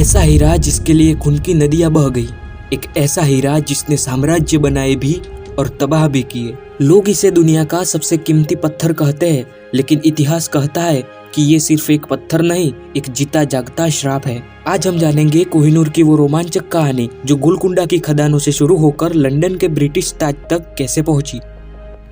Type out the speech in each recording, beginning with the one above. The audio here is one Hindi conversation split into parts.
ऐसा हीरा जिसके लिए खून की नदियां बह गई, एक ऐसा हीरा जिसने साम्राज्य बनाए भी और तबाह भी किए। लोग इसे दुनिया का सबसे कीमती पत्थर कहते हैं, लेकिन इतिहास कहता है कि ये सिर्फ एक पत्थर नहीं, एक जीता जागता श्राप है। आज हम जानेंगे कोहिनूर की वो रोमांचक कहानी जो गोलकुंडा की खदानों से शुरू होकर लंदन के ब्रिटिश ताज तक कैसे पहुंची।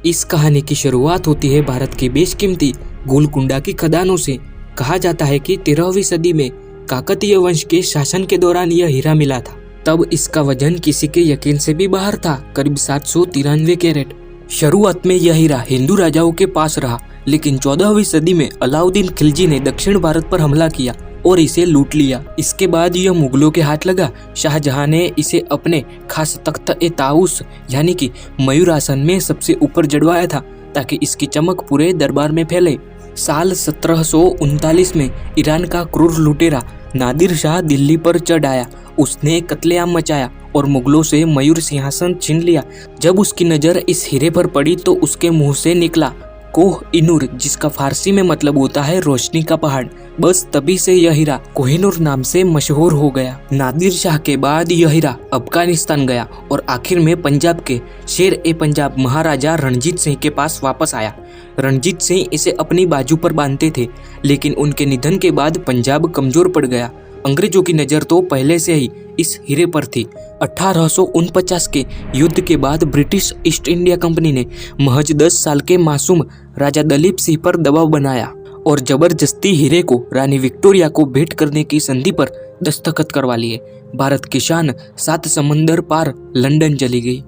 इस कहानी की शुरुआत होती है भारत की बेशकीमती गोलकुंडा की खदानों से। कहा जाता है कि 13वीं सदी में काकतीय वंश के शासन के दौरान यह हीरा मिला था। तब इसका वजन किसी के यकीन से भी बाहर था, करीब 793 कैरेट। शुरुआत में यह हीरा हिंदू राजाओं के पास रहा, लेकिन 14वीं सदी में अलाउद्दीन खिलजी ने दक्षिण भारत पर हमला किया और इसे लूट लिया। इसके बाद यह मुगलों के हाथ लगा। शाहजहां ने इसे अपने खास तख्त-ए-ताऊस यानी कि मयूरासन में सबसे ऊपर जड़वाया था, ताकि इसकी चमक पूरे दरबार में फैले। साल 1739 में ईरान का क्रूर लुटेरा नादिर शाह दिल्ली पर चढ़ आया। उसने कत्लेआम मचाया और मुगलों से मयूर सिंहासन छीन लिया। जब उसकी नज़र इस हीरे पर पड़ी तो उसके मुंह से निकला कोह-ई-नूर, जिसका फारसी में मतलब होता है रोशनी का पहाड़। बस तभी से यह हीरा कोहिनूर नाम से मशहूर हो गया। नादिर शाह के बाद यह हीरा अफगानिस्तान गया और आखिर में पंजाब के शेर-ए-पंजाब महाराजा रणजीत सिंह के पास वापस आया। रणजीत सिंह इसे अपनी बाजू पर बांधते थे, लेकिन उनके निधन के बाद पंजाब कमजोर पड़ गया। अंग्रेजों की नज़र तो पहले से ही इस हीरे पर थी। 1849 के युद्ध के बाद ब्रिटिश ईस्ट इंडिया कंपनी ने महज 10 साल के मासूम राजा दलीप सिंह पर दबाव बनाया और जबरदस्ती हीरे को रानी विक्टोरिया को भेंट करने की संधि पर दस्तखत करवा लिए। भारत की शान 7 समंदर पार लंदन चली गई।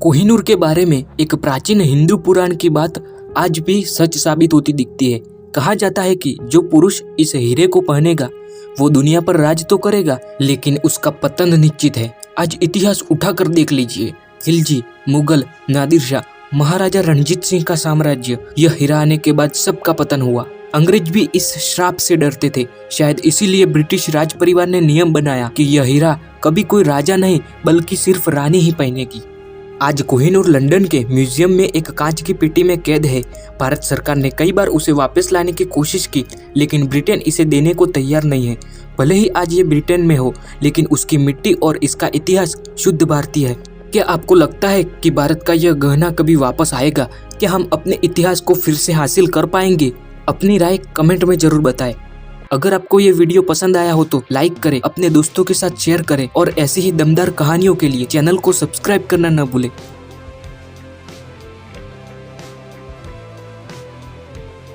कोहिनूर के बारे में एक प्राचीन हिंदू पुराण की बात आज भी सच साबित होती दिखती है। कहा जाता है कि जो पुरुष इस हीरे को पहनेगा वो दुनिया पर राज तो करेगा, लेकिन उसका पतन निश्चित है। आज इतिहास उठाकर देख लीजिए, खिलजी, मुगल, नादिर शाह, महाराजा रणजीत सिंह का साम्राज्य, यह हीरा आने के बाद सबका पतन हुआ। अंग्रेज भी इस श्राप से डरते थे। शायद इसीलिए ब्रिटिश राज परिवार ने नियम बनाया कि यह हीरा कभी कोई राजा नहीं बल्कि सिर्फ रानी ही पहनेगी। आज कोहिनूर लंदन के म्यूजियम में एक कांच की पेटी में कैद है। भारत सरकार ने कई बार उसे वापस लाने की कोशिश की, लेकिन ब्रिटेन इसे देने को तैयार नहीं है। भले ही आज ये ब्रिटेन में हो, लेकिन उसकी मिट्टी और इसका इतिहास शुद्ध भारतीय है। क्या आपको लगता है कि भारत का यह गहना कभी वापस आएगा? क्या हम अपने इतिहास को फिर से हासिल कर पाएंगे? अपनी राय कमेंट में जरूर बताएं। अगर आपको ये वीडियो पसंद आया हो तो लाइक करें, अपने दोस्तों के साथ शेयर करें और ऐसी ही दमदार कहानियों के लिए चैनल को सब्सक्राइब करना न भूलें।